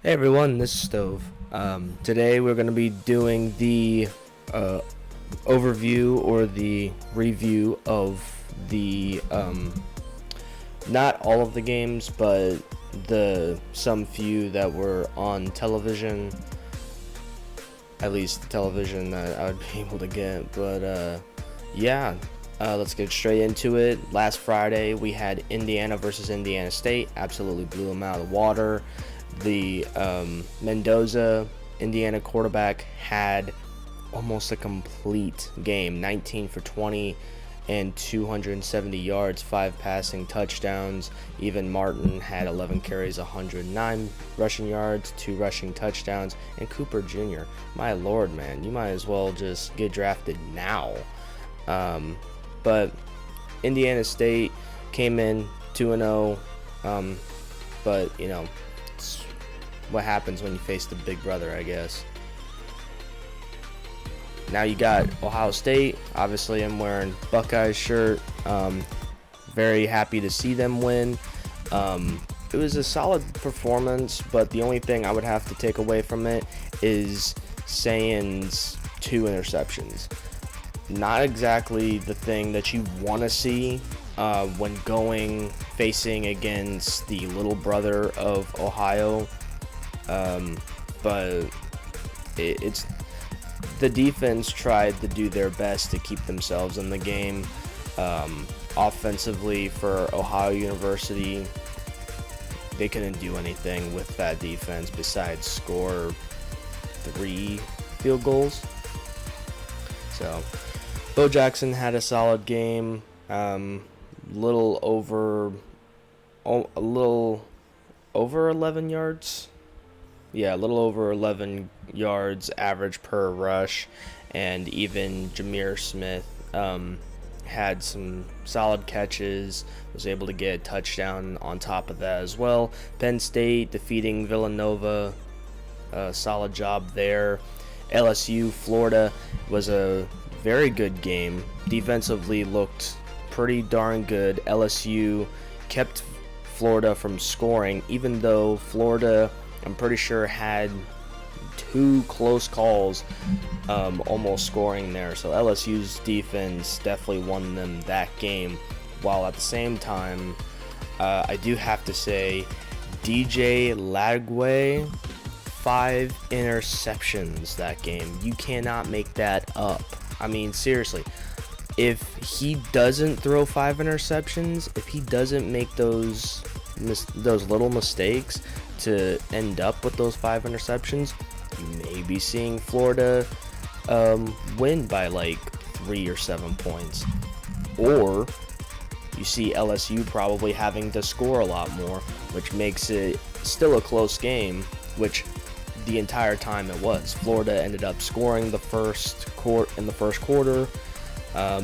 Hey everyone, this is Stove. Today we're going to be doing the overview or the review of the not all of the games, but the some few that were on television, at least the television that I would be able to get. But let's get straight into it. Last Friday we had Indiana versus Indiana State. Absolutely blew them out of the water. The Mendoza, Indiana quarterback had almost a complete game, 19 for 20 and 270 yards, 5 passing touchdowns. Even Martin had 11 carries, 109 rushing yards, 2 rushing touchdowns. And Cooper Jr., my lord, man, you might as well just get drafted now. But Indiana State came in 2-0, but, you know, it's what happens when you face the big brother, I guess. Now you got Ohio State. Obviously, I'm wearing Buckeyes shirt. Very happy to see them win. It was a solid performance, but the only thing I would have to take away from it is Sayan's 2 interceptions. Not exactly the thing that you want to see when facing against the little brother of Ohio. But it's the defense tried to do their best to keep themselves in the game. Offensively for Ohio University, they couldn't do anything with that defense besides score 3 field goals. So Bo Jackson had a solid game. A little over 11 yards. Yeah, a little over 11 yards average per rush, and even Jameer Smith had some solid catches, was able to get a touchdown on top of that as well. Penn State defeating Villanova, solid job there. LSU, Florida was a very good game. Defensively looked pretty darn good. LSU kept Florida from scoring, even though Florida, I'm pretty sure, had 2 close calls almost scoring there. So LSU's defense definitely won them that game. While at the same time, I do have to say, DJ Lagway, 5 interceptions that game. You cannot make that up. I mean, seriously. If he doesn't throw 5 interceptions, if he doesn't make those little mistakes to end up with those 5 interceptions, you may be seeing Florida win by like 3 or 7 points. Or you see LSU probably having to score a lot more, which makes it still a close game, which the entire time it was. Florida ended up scoring in the first quarter. I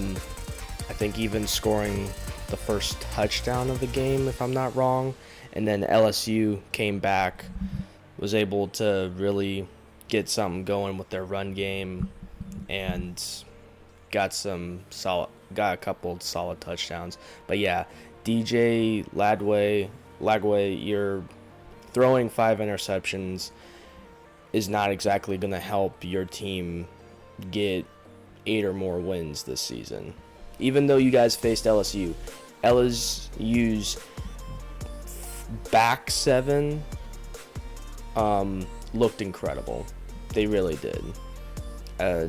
think even scoring the first touchdown of the game, if I'm not wrong. And then LSU came back, was able to really get something going with their run game, and got a couple solid touchdowns. But yeah, DJ Lagway, you're throwing 5 interceptions is not exactly going to help your team get 8 or more wins this season. Even though you guys faced LSU's back 7 looked incredible. They really did.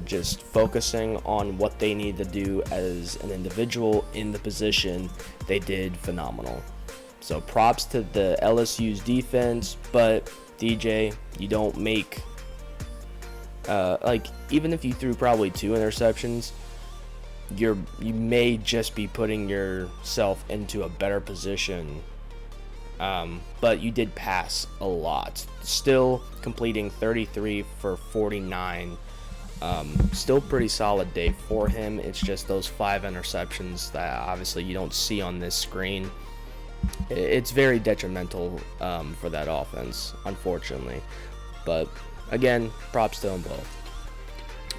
Just focusing on what they need to do as an individual in the position, they did phenomenal. So props to the LSU's defense, but DJ, you don't make even if you threw probably 2 interceptions, you may just be putting yourself into a better position. But you did pass a lot. Still completing 33 for 49. Still pretty solid day for him. It's just those 5 interceptions that obviously you don't see on this screen. It's very detrimental for that offense, unfortunately. But again, props to them both.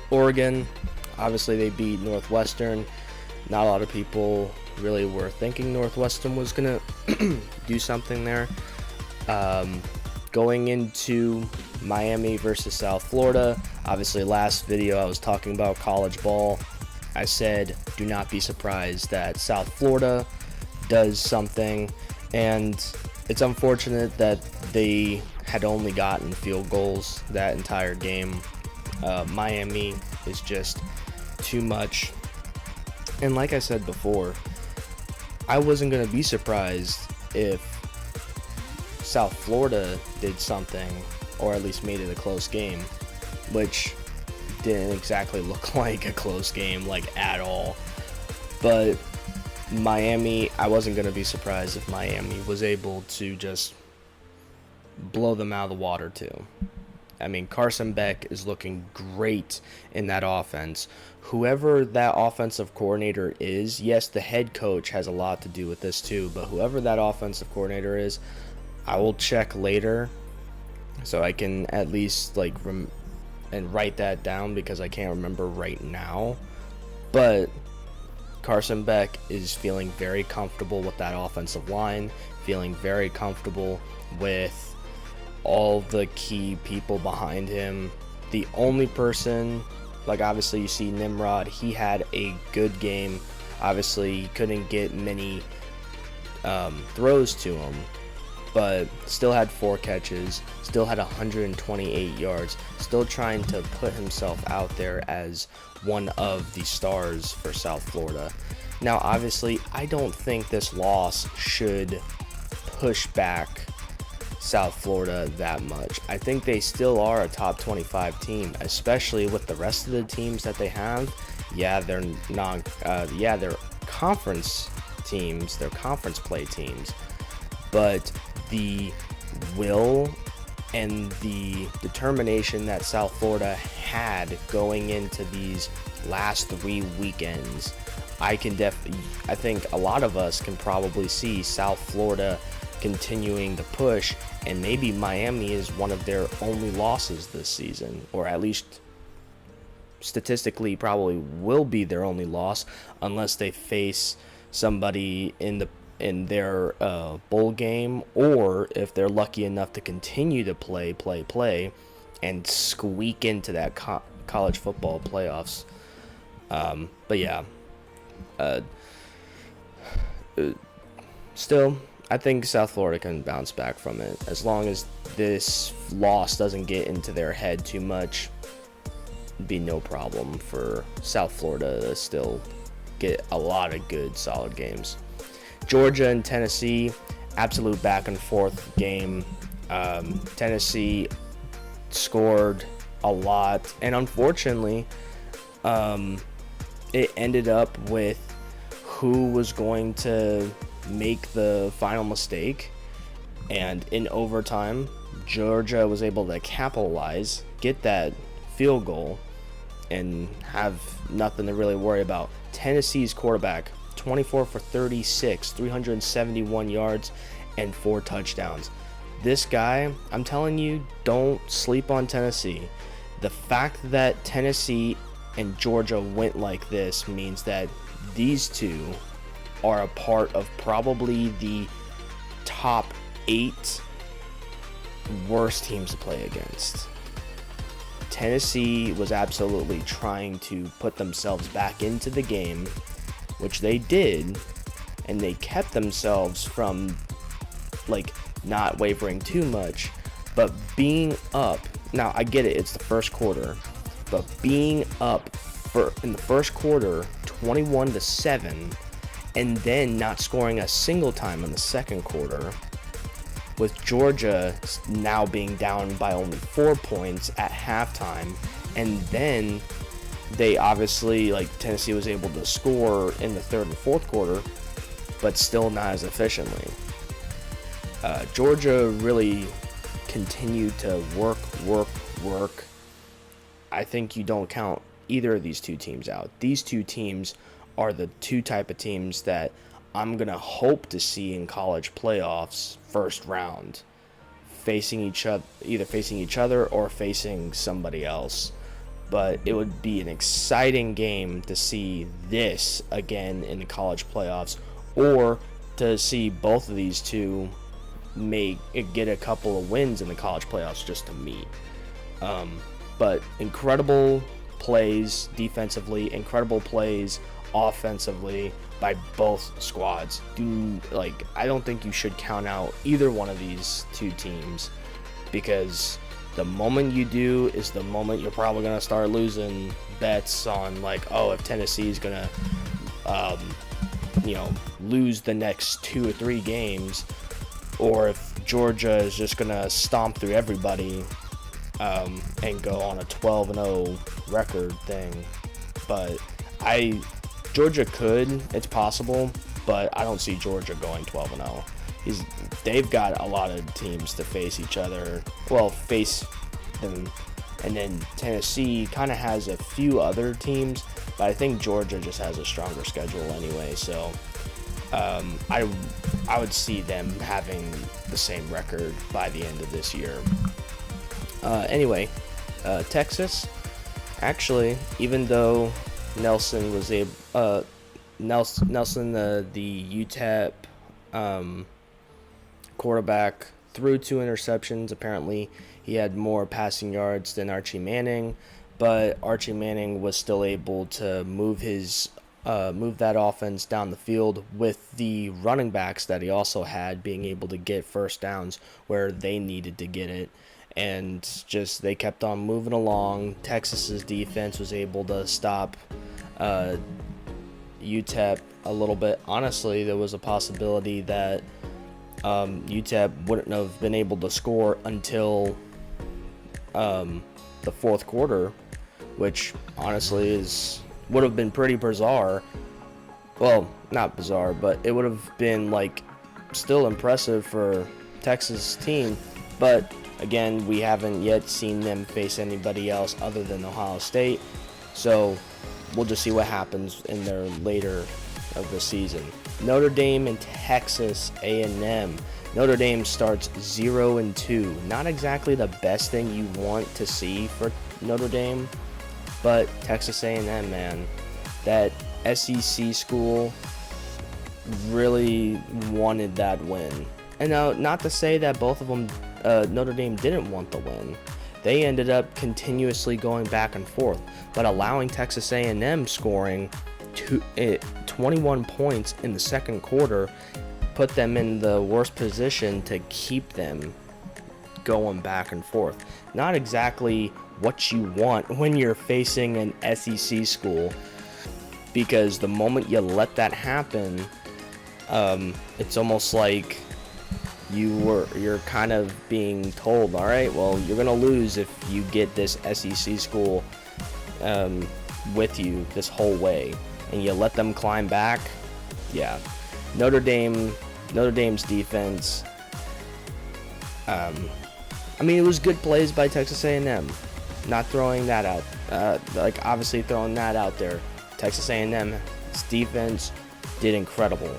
Oregon, obviously they beat Northwestern. Not a lot of people really were thinking Northwestern was going to do something there. going into Miami versus South Florida, obviously last video I was talking about college ball. I said do not be surprised that South Florida does something, and it's unfortunate that they had only gotten field goals that entire game. Miami is just too much, and like I said before, I wasn't going to be surprised if South Florida did something, or at least made it a close game, which didn't exactly look like a close game, like, at all. But Miami, I wasn't going to be surprised if Miami was able to just blow them out of the water too. I mean, Carson Beck is looking great in that offense. Whoever that offensive coordinator is, yes, the head coach has a lot to do with this too, but whoever that offensive coordinator is, I will check later so I can at least and write that down, because I can't remember right now. But Carson Beck is feeling very comfortable with that offensive line, feeling very comfortable with all the key people behind him. The only person, like, obviously you see Nimrod, he had a good game. Obviously he couldn't get many throws to him, but still had 4 catches, still had 128 yards, still trying to put himself out there as one of the stars for South Florida. Now obviously I don't think this loss should push back South Florida that much. I think they still are a top 25 team, especially with the rest of the teams that they have. Yeah, they're they're conference teams, they're conference play teams, but the will and the determination that South Florida had going into these last 3 weekends, I think a lot of us can probably see South Florida continuing the push, and maybe Miami is one of their only losses this season, or at least statistically probably will be their only loss, unless they face somebody in their bowl game, or if they're lucky enough to continue to play and squeak into that college football playoffs. But yeah, still, I think South Florida can bounce back from it as long as this loss doesn't get into their head too much. It'd be no problem for South Florida to still get a lot of good, solid games. Georgia and Tennessee, absolute back and forth game. Tennessee scored a lot, and unfortunately, it ended up with who was going to make the final mistake, and in overtime Georgia was able to capitalize, get that field goal, and have nothing to really worry about. Tennessee's quarterback, 24 for 36, 371 yards and 4 touchdowns. This guy, I'm telling you, don't sleep on Tennessee. The fact that Tennessee and Georgia went like this means that these two are a part of probably the top 8 worst teams to play against. Tennessee was absolutely trying to put themselves back into the game, which they did, and they kept themselves from not wavering too much, but being up. Now I get it, it's the first quarter, but being up in the first quarter 21-7, and then not scoring a single time in the second quarter, with Georgia now being down by only 4 points at halftime, and then they obviously, Tennessee was able to score in the third and fourth quarter, but still not as efficiently. Georgia really continued to work. I think you don't count either of these two teams out. These two teams are the two type of teams that I'm going to hope to see in college playoffs first round, facing each other or facing somebody else. But it would be an exciting game to see this again in the college playoffs, or to see both of these two get a couple of wins in the college playoffs just to meet. But incredible plays defensively, incredible plays offensively by both squads. I don't think you should count out either one of these two teams, because the moment you do is the moment you're probably going to start losing bets on, like, oh, if Tennessee's going to lose the next 2 or 3 games, or if Georgia is just going to stomp through everybody and go on a 12-0 record thing. But Georgia could, it's possible, but I don't see Georgia going 12-0. They've got a lot of teams to face each other. Well, face them, and then Tennessee kind of has a few other teams, but I think Georgia just has a stronger schedule anyway. So I would see them having the same record by the end of this year. Anyway, Texas, actually, even though Nelson was the UTEP quarterback, threw 2 interceptions. Apparently, he had more passing yards than Archie Manning, but Archie Manning was still able to move that offense down the field with the running backs that he also had, being able to get first downs where they needed to get it. And just they kept on moving along. Texas's defense was able to stop UTEP a little bit. Honestly, there was a possibility that UTEP wouldn't have been able to score until the fourth quarter, which honestly would have been pretty bizarre. Well, not bizarre, but it would have been still impressive for Texas team. But again, we haven't yet seen them face anybody else other than Ohio State, so we'll just see what happens in their later of the season. Notre Dame and Texas A&M. Notre Dame starts 0-2. Not exactly the best thing you want to see for Notre Dame, but Texas A&M, man, that SEC school really wanted that win. And now, not to say that both of them, Notre Dame didn't want the win. They ended up continuously going back and forth, but allowing Texas A&M scoring 21 points in the second quarter put them in the worst position to keep them going back and forth. Not exactly what you want when you're facing an SEC school, because the moment you let that happen, it's almost like you're kind of being told, all right, well, you're gonna lose if you get this SEC school with you this whole way, and you let them climb back. Yeah, Notre Dame's defense. It was good plays by Texas A&M. Not throwing that out, obviously throwing that out there. Texas A&M's defense did incredible.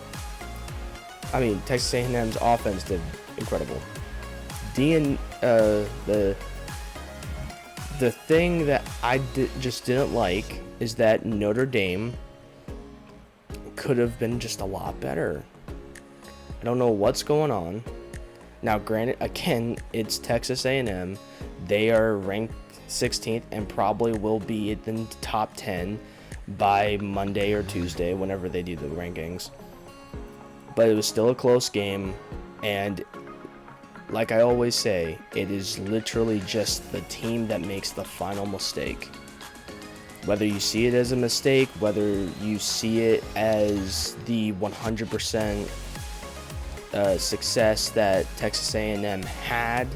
Texas A&M's offense did incredible. The thing that I just didn't like is that Notre Dame could have been just a lot better. I don't know what's going on. Now, granted, again, it's Texas A&M. They are ranked 16th and probably will be in the top 10 by Monday or Tuesday, whenever they do the rankings. But it was still a close game, and like I always say, it is literally just the team that makes the final mistake. Whether you see it as a mistake, whether you see it as the 100% success that Texas A&M had,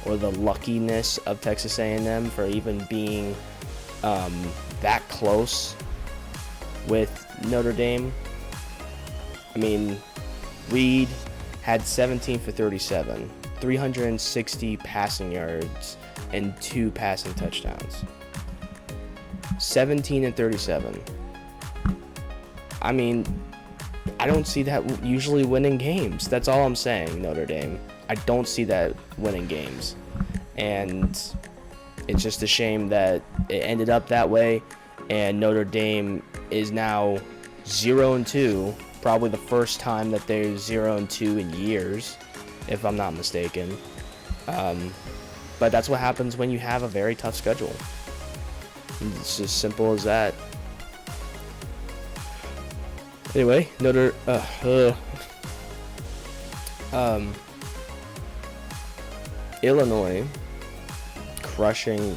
or the luckiness of Texas A&M for even being that close with Notre Dame. Reed had 17 for 37, 360 passing yards, and 2 passing touchdowns. 17 and 37. I don't see that usually winning games. That's all I'm saying, Notre Dame. I don't see that winning games. And it's just a shame that it ended up that way, and Notre Dame is now 0-2. Probably the first time that they're 0-2 in years. if I'm not mistaken. But that's what happens when you have a very tough schedule. It's as simple as that. Anyway, Illinois crushing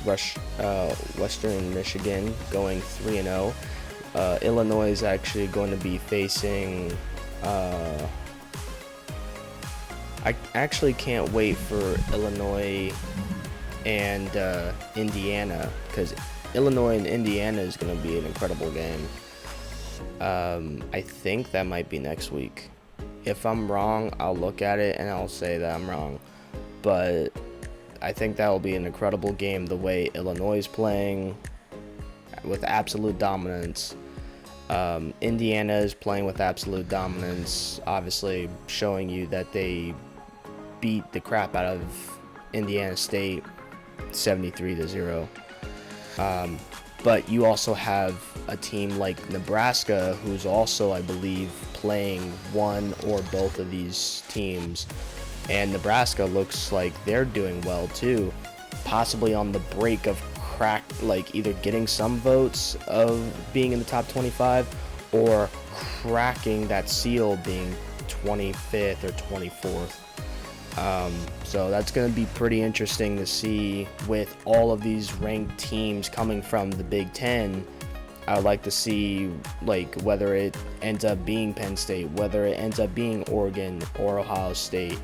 Western Michigan, going 3-0. Illinois is actually going to be facing. I actually can't wait for Illinois and Indiana, because Illinois and Indiana is going to be an incredible game. I think that might be next week. If I'm wrong, I'll look at it and I'll say that I'm wrong. But I think that will be an incredible game, the way Illinois is playing with absolute dominance. Indiana is playing with absolute dominance, obviously showing you that they beat the crap out of Indiana State 73-0. But you also have a team like Nebraska, who's also, I believe, playing one or both of these teams. And Nebraska looks like they're doing well too, possibly on the break of either getting some votes of being in the top 25 or cracking that seal, being 25th or 24th. So that's going to be pretty interesting to see with all of these ranked teams coming from the Big Ten. I would like to see whether it ends up being Penn State, whether it ends up being Oregon or Ohio State.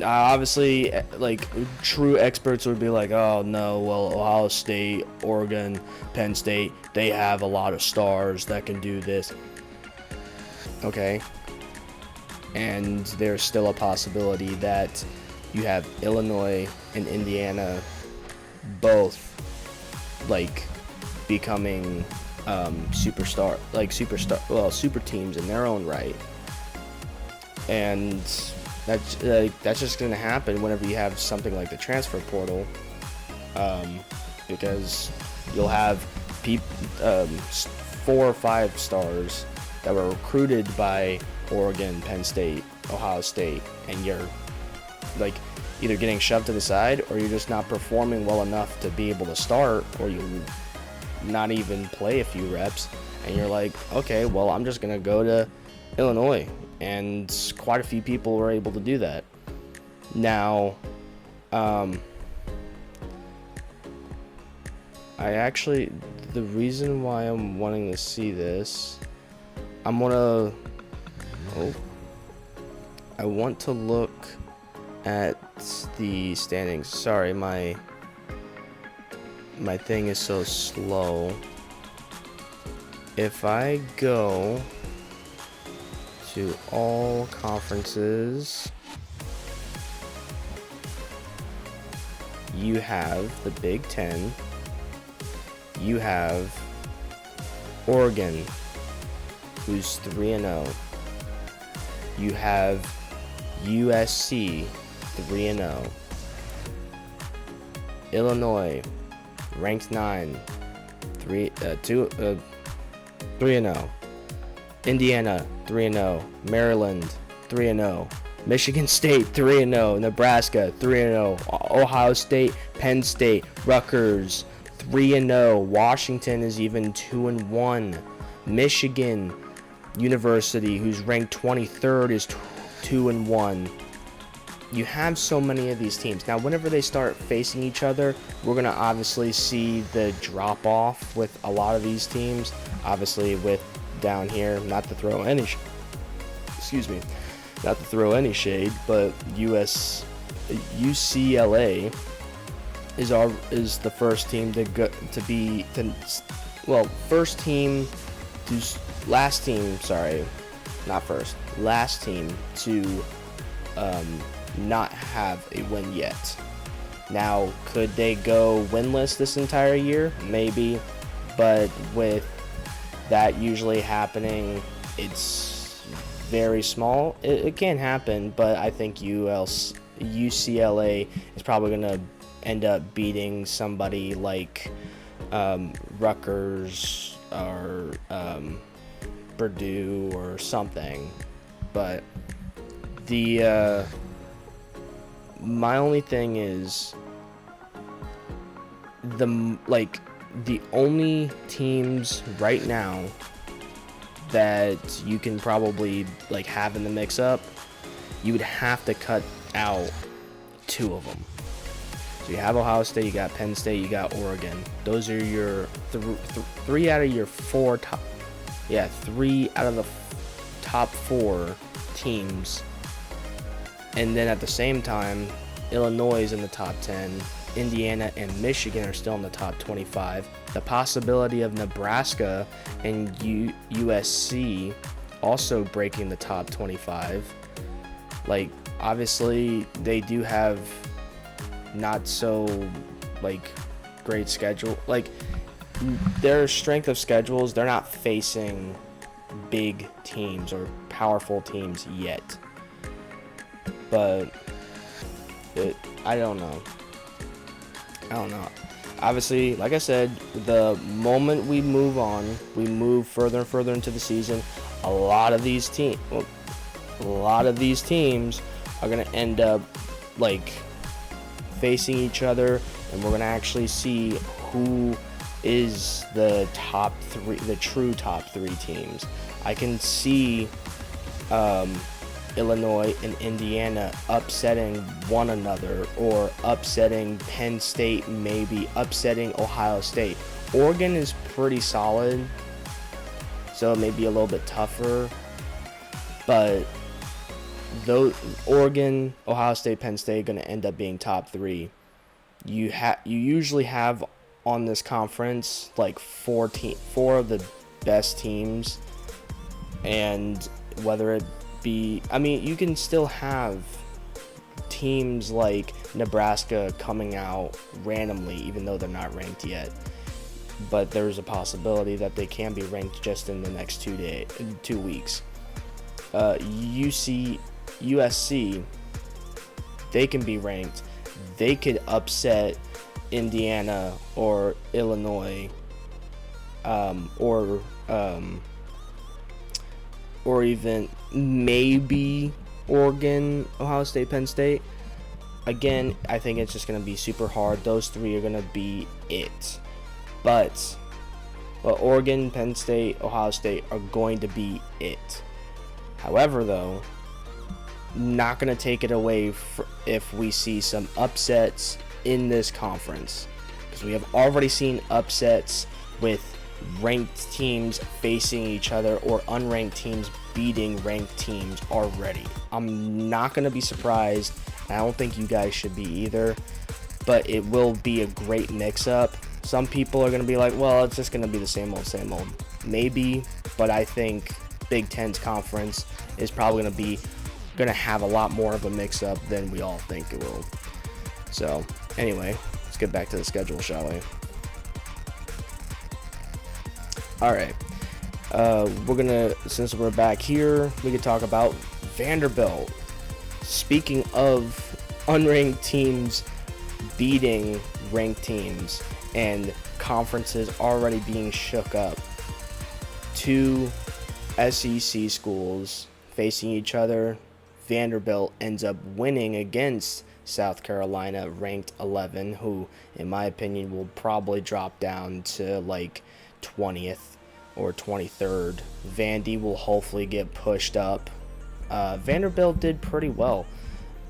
Obviously, true experts would be like, oh no, well, Ohio State, Oregon, Penn State, they have a lot of stars that can do this. Okay. And there's still a possibility that you have Illinois and Indiana both becoming super teams in their own right. And that's just going to happen whenever you have something like the transfer portal, because you'll have 4 or 5 stars that were recruited by Oregon, Penn State, Ohio State, and you're either getting shoved to the side, or you're just not performing well enough to be able to start, or you not even play a few reps, and you're like, okay, well, I'm just gonna go to Illinois. And quite a few people were able to do that. Now, the reason why I'm wanting to see this, I want to look at the standings. Sorry, my thing is so slow. If I go to all conferences, you have the Big Ten, you have Oregon, who's 3-0, you have USC, 3-0, Illinois, ranked 9, 3-0, Indiana, 3-0, Maryland, 3-0, Michigan State, 3-0, Nebraska, 3-0, Ohio State, Penn State, Rutgers, 3-0, Washington is even 2-1, Michigan University, who's ranked 23rd, is 2-1. You have so many of these teams. Now, whenever they start facing each other, we're going to obviously see the drop-off with a lot of these teams. Obviously, with down here, not to throw any shade, but UCLA is the first team last team to not have a win yet. Now, could they go winless this entire year? Maybe, but with that usually happening, it's very small. It can happen, but I think UCLA is probably going to end up beating somebody like Rutgers or Purdue or something. But The my only thing is the only teams right now that you can probably have in the mix up, you would have to cut out 2 of them. So you have Ohio State, you got Penn State, you got Oregon. Those are your 3 out of your 4 top. Yeah, 3 out of the top 4 teams. And then at the same time, Illinois is in the top 10. Indiana and Michigan are still in the top 25. The possibility of Nebraska and USC also breaking the top 25. Obviously, they do have not so great schedule. Their strength of schedules, they're not facing big teams or powerful teams yet. But I don't know. Obviously, like I said, the moment we move further and further into the season, a lot of these teams are going to end up facing each other, and we're going to actually see who is the top 3, the true top 3 teams. I can see Illinois and Indiana upsetting one another, or upsetting Penn State, maybe upsetting Ohio State. Oregon is pretty solid, so it may be a little bit tougher, but though Oregon, Ohio State, Penn State are going to end up being top 3. You usually have on this conference 4 of the best teams, and whether it be, you can still have teams like Nebraska coming out randomly, even though they're not ranked yet. But there's a possibility that they can be ranked just in the next 2 weeks. USC, they can be ranked. They could upset Indiana or Illinois, or even maybe Oregon, Ohio State, Penn State. Again, I think it's just going to be super hard. Those 3 are going to be it. But Oregon, Penn State, Ohio State are going to be it. However, though, not going to take it away if we see some upsets in this conference, because we have already seen upsets with ranked teams facing each other, or unranked teams beating ranked teams already. I'm not going to be surprised. I don't think you guys should be either, but it will be a great mix-up. Some people are going to be like, well, it's just going to be the same old. Maybe, but I think Big Ten's conference is probably going to have a lot more of a mix-up than we all think it will. So, anyway, let's get back to the schedule, shall we? Alright, since we're back here, we could talk about Vanderbilt. Speaking of unranked teams beating ranked teams and conferences already being shook up, 2 SEC schools facing each other. Vanderbilt ends up winning against South Carolina, ranked 11, who, in my opinion, will probably drop down to 20th or 23rd. Vandy will hopefully get pushed up. Vanderbilt did pretty well.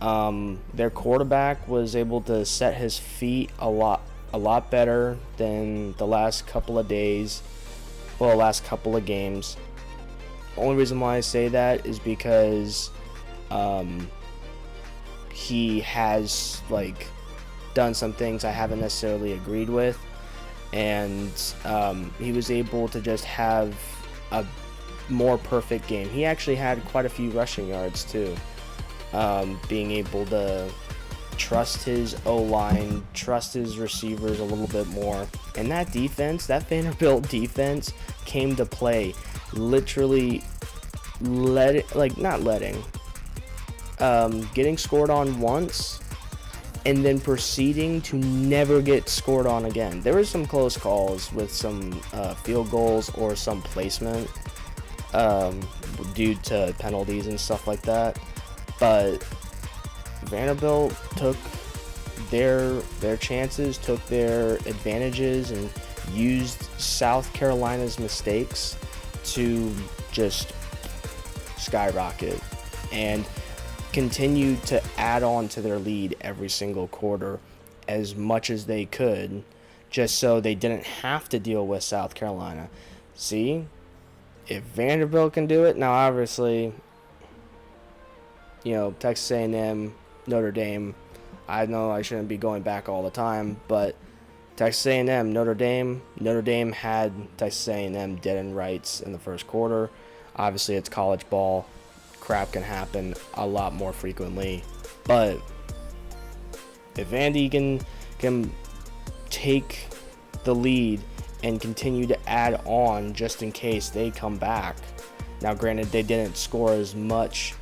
Their quarterback was able to set his feet a lot better than the last couple of days. Well, last couple of games. Only reason why I say that is because he has done some things I haven't necessarily agreed with, and he was able to just have a more perfect game. He actually had quite a few rushing yards too, being able to trust his O-line, trust his receivers a little bit more. And that defense, that Vanderbilt defense, came to play. Literally getting scored on once and then proceeding to never get scored on again. There were some close calls with some field goals or some placement due to penalties and stuff like that. But Vanderbilt took their chances, took their advantages, and used South Carolina's mistakes to just skyrocket and continued to add on to their lead every single quarter as much as they could, just so they didn't have to deal with South Carolina. See, if Vanderbilt can do it, now obviously, Texas A&M, Notre Dame, I know I shouldn't be going back all the time, but Texas A&M, Notre Dame had Texas A&M dead in rights in the first quarter. Obviously, it's college ball. Crap can happen a lot more frequently. But if Vandy can take the lead and continue to add on just in case they come back. Now, granted, they didn't score as much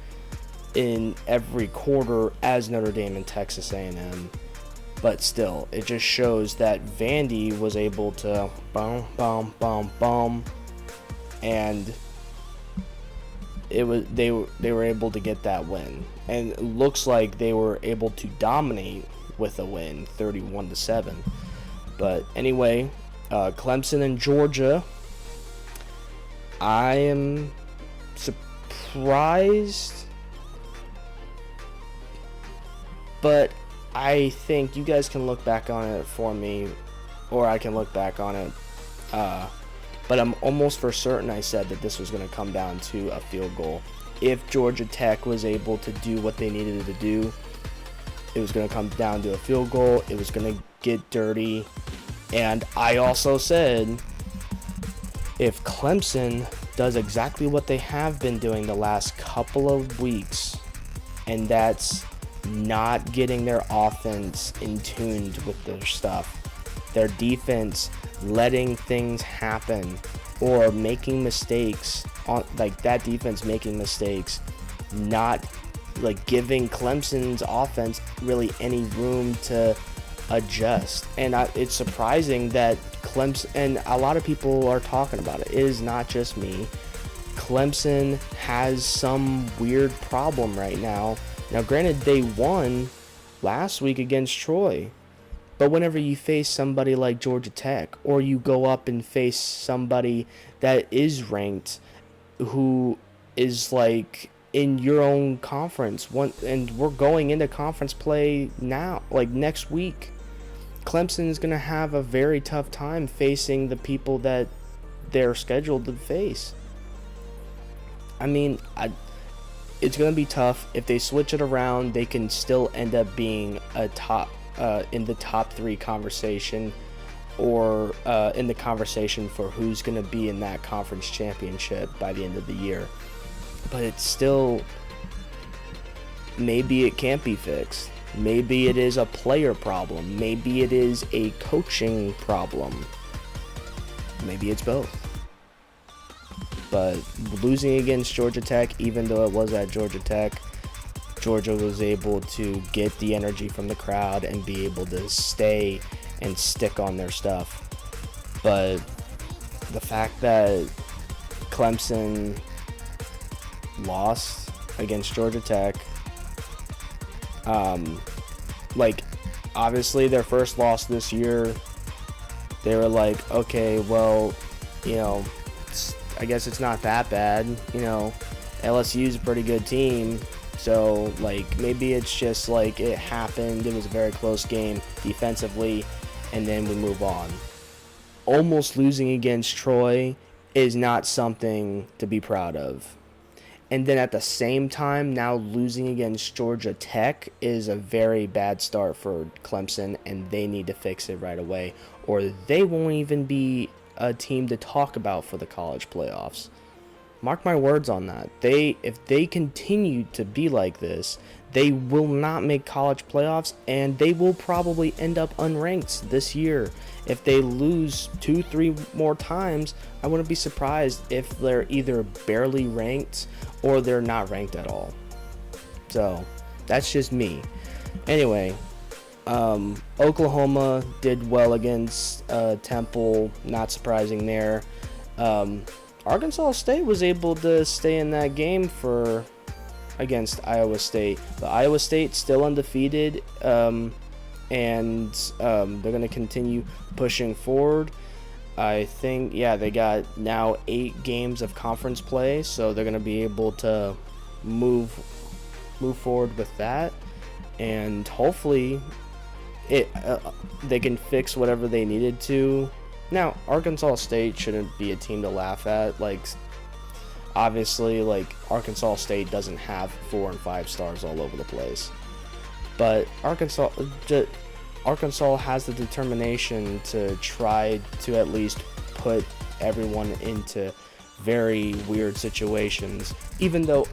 in every quarter as Notre Dame and Texas A&M. But still, it just shows that Vandy was able to and they were able to get that win, and it looks like they were able to dominate with a win, 31-7. But anyway, Clemson and Georgia. I am surprised, but I think you guys can look back on it for me, or I can look back on it. But I'm almost for certain I said that this was going to come down to a field goal. If Georgia Tech was able to do what they needed to do, it was going to come down to a field goal. It was going to get dirty. And I also said, if Clemson does exactly what they have been doing the last couple of weeks, and that's not getting their offense in tune with their stuff, their defense letting things happen or making mistakes on, like that defense making mistakes, not like giving Clemson's offense really any room to adjust. And it's surprising that Clemson, and a lot of people are talking about it, it is not just me, Clemson has some weird problem right now. Now granted, they won last week against Troy, but whenever you face somebody like Georgia Tech, or you go up and face somebody that is ranked, who is like in your own conference, and we're going into conference play now, like next week, Clemson is going to have a very tough time facing the people that they're scheduled to face. I mean, it's going to be tough. If they switch it around, they can still end up being a top in the top 3 conversation, or in the conversation for who's going to be in that conference championship by the end of the year. But it's still, maybe it can't be fixed. Maybe it is a player problem. Maybe it is a coaching problem. Maybe it's both. But losing against Georgia Tech, even though it was at Georgia Tech, Georgia was able to get the energy from the crowd and be able to stay and stick on their stuff. But the fact that Clemson lost against Georgia Tech, like, obviously their first loss this year, they were like, okay, well, I guess it's not that bad. LSU's a pretty good team. So, like, maybe it's just, like, it happened. It was a very close game defensively, and then we move on. Almost losing against Troy is not something to be proud of. And then at the same time, now losing against Georgia Tech is a very bad start for Clemson, and they need to fix it right away, or they won't even be a team to talk about for the college playoffs. Mark my words on that. If they continue to be like this, they will not make college playoffs, and they will probably end up unranked this year. If they lose 2-3 more times, I wouldn't be surprised if they're either barely ranked or they're not ranked at all. So, that's just me. Anyway, Oklahoma did well against Temple, not surprising there. Arkansas State was able to stay in that game for against Iowa State. But Iowa State still undefeated, and they're going to continue pushing forward. I think, they got now 8 games of conference play, so they're going to be able to move forward with that, and hopefully they can fix whatever they needed to. Now, Arkansas State shouldn't be a team to laugh at. Like, obviously, like, Arkansas State doesn't have 4 and 5 stars all over the place, but Arkansas has the determination to try to at least put everyone into very weird situations, even though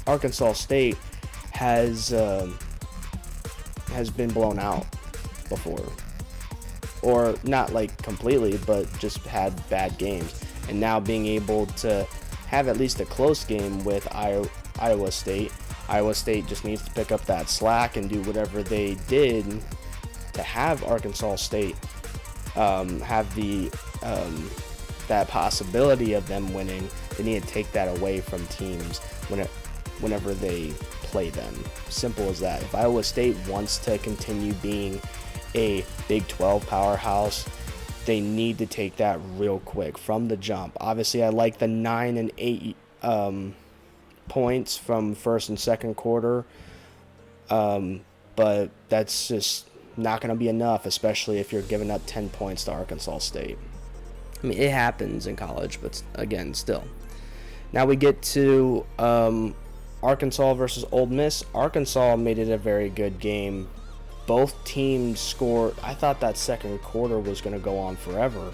Arkansas State has been blown out before, or not like completely, but just had bad games. And now being able to have at least a close game with Iowa State just needs to pick up that slack and do whatever they did to have Arkansas State have the that possibility of them winning. They need to take that away from teams whenever they play them. Simple as that. If Iowa State wants to continue being a Big 12 powerhouse, they need to take that real quick from the jump. Obviously, I like the 9 and 8 points from first and second quarter, but that's just not going to be enough, especially if you're giving up 10 points to Arkansas State. I mean, it happens in college, but again, still. Now we get to Arkansas versus Ole Miss. Arkansas made it a very good game. Both teams scored. I thought that second quarter was going to go on forever.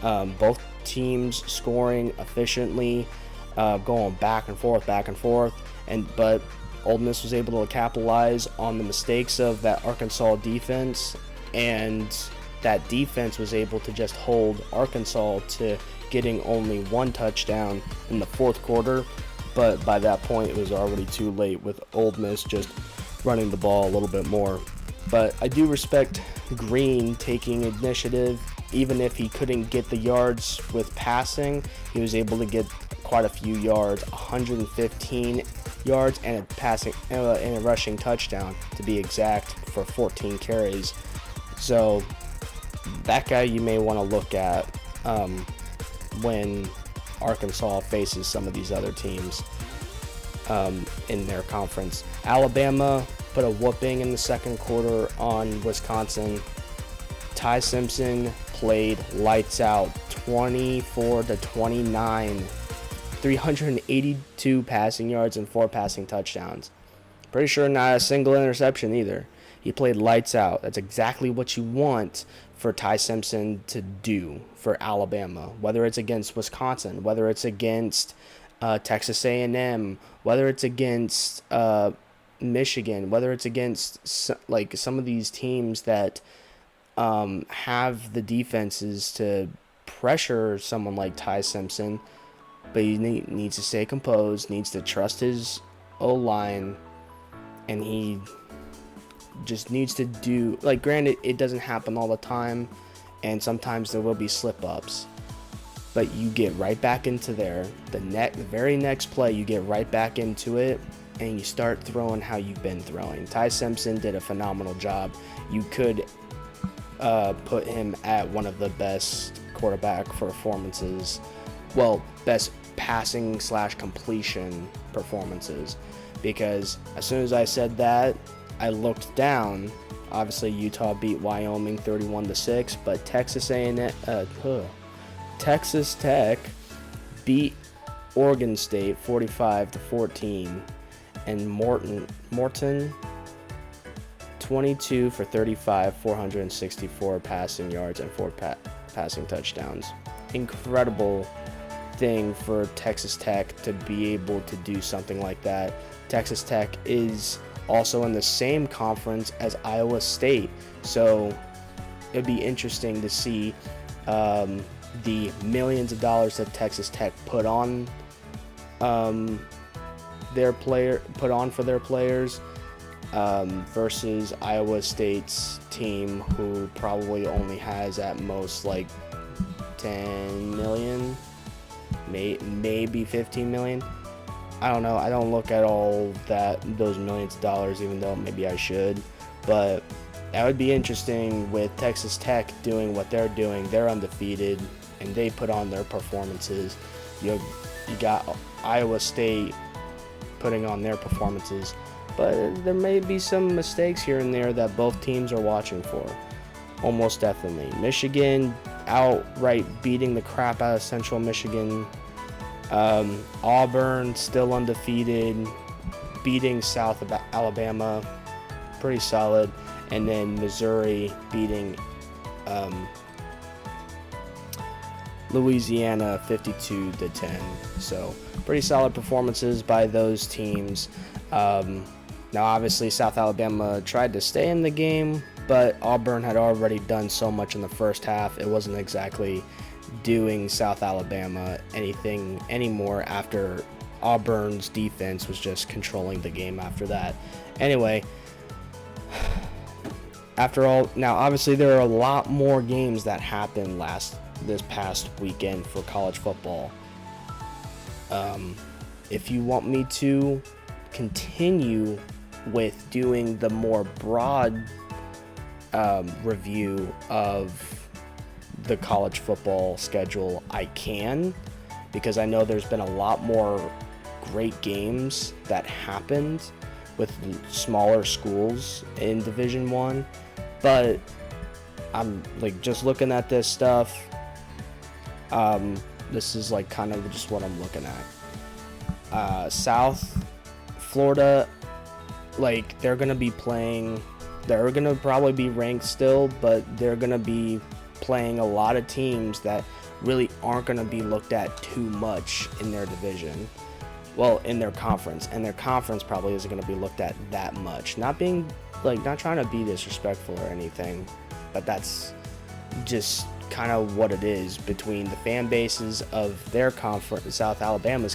Both teams scoring efficiently, going back and forth, but Ole Miss was able to capitalize on the mistakes of that Arkansas defense, and that defense was able to just hold Arkansas to getting only 1 touchdown in the fourth quarter. But by that point, it was already too late, with Ole Miss just running the ball a little bit more. But I do respect Green taking initiative. Even if he couldn't get the yards with passing, he was able to get quite a few yards, 115 yards and a rushing touchdown, to be exact, for 14 carries. So that guy you may want to look at when Arkansas faces some of these other teams in their conference. Alabama put a whooping in the second quarter on Wisconsin. Ty Simpson played lights out, 24-29, 382 passing yards and 4 passing touchdowns. Pretty sure not a single interception either. He played lights out. That's exactly what you want for Ty Simpson to do for Alabama, whether it's against Wisconsin, whether it's against Texas A&M, whether it's against Michigan, whether it's against some of these teams that have the defenses to pressure someone like Ty Simpson, but he needs to stay composed, needs to trust his O-line, and he just needs to do, granted, it doesn't happen all the time, and sometimes there will be slip-ups, but you get right back into there. The very next play, you get right back into it, and you start throwing how you've been throwing. Ty Simpson did a phenomenal job. You could put him at one of the best quarterback performances, best passing / completion performances, because as soon as I said that, I looked down. Obviously, Utah beat Wyoming 31-6, but Texas Tech beat Oregon State 45-14, and Morton 22 for 35, 464 passing yards and 4 passing touchdowns. Incredible thing for Texas Tech to be able to do something like that. Texas Tech is also in the same conference as Iowa State, so it'd be interesting to see the millions of dollars that Texas Tech put on for their players versus Iowa State's team, who probably only has at most 10 million, maybe 15 million. I don't know. I don't look at all those millions of dollars, even though maybe I should. But that would be interesting with Texas Tech doing what they're doing. They're undefeated, and they put on their performances. You got Iowa State putting on their performances. But there may be some mistakes here and there that both teams are watching for. Almost definitely. Michigan outright beating the crap out of Central Michigan. Auburn still undefeated, beating South Alabama, pretty solid. And then Missouri beating Louisiana 52-10. So pretty solid performances by those teams. Now obviously South Alabama tried to stay in the game, but Auburn had already done so much in the first half. It wasn't exactly doing South Alabama anything anymore after Auburn's defense was just controlling the game after that. Anyway, after all, now obviously there are a lot more games that happened this past weekend for college football. If you want me to continue with doing the more broad review of the college football schedule, I can, because I know there's been a lot more great games that happened with smaller schools in Division I. But I'm like just looking at this stuff. This is like kind of just what I'm looking at. South Florida, like they're gonna probably be ranked still, but they're gonna be playing a lot of teams that really aren't gonna be looked at too much in their division. Well, in their conference, and their conference probably isn't gonna be looked at that much. Not trying to be disrespectful or anything, but that's just kind of what it is between the fan bases of their conference, South Alabama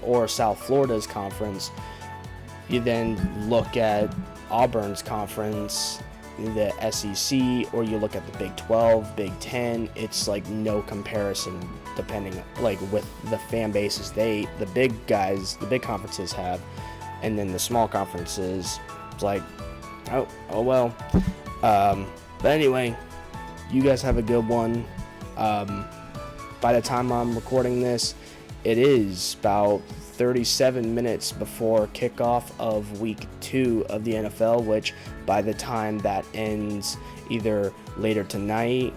or South Florida's conference. You then look at Auburn's conference, the SEC, or you look at the Big 12, Big 10. It's like no comparison depending, like with the fan bases the big conferences have, and then the small conferences. It's like, oh well. But anyway, you guys have a good one. By the time I'm recording this, it is about 37 minutes before kickoff of week 2 of the NFL, which by the time that ends either later tonight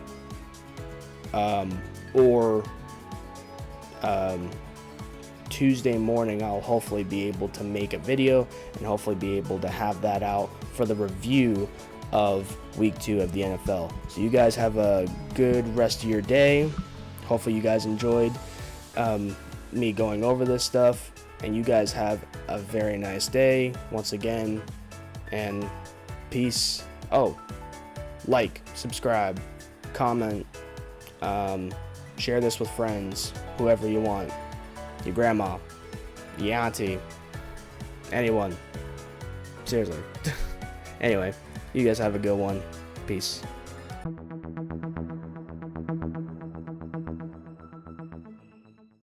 or Tuesday morning, I'll hopefully be able to make a video and hopefully be able to have that out for the review of week 2 of the NFL. So you guys have a good rest of your day. Hopefully you guys enjoyed me going over this stuff, and you guys have a very nice day once again, and peace. Like, subscribe, comment, share this with friends, whoever you want, your grandma, your auntie, anyone, seriously. Anyway, you guys have a good one. Peace.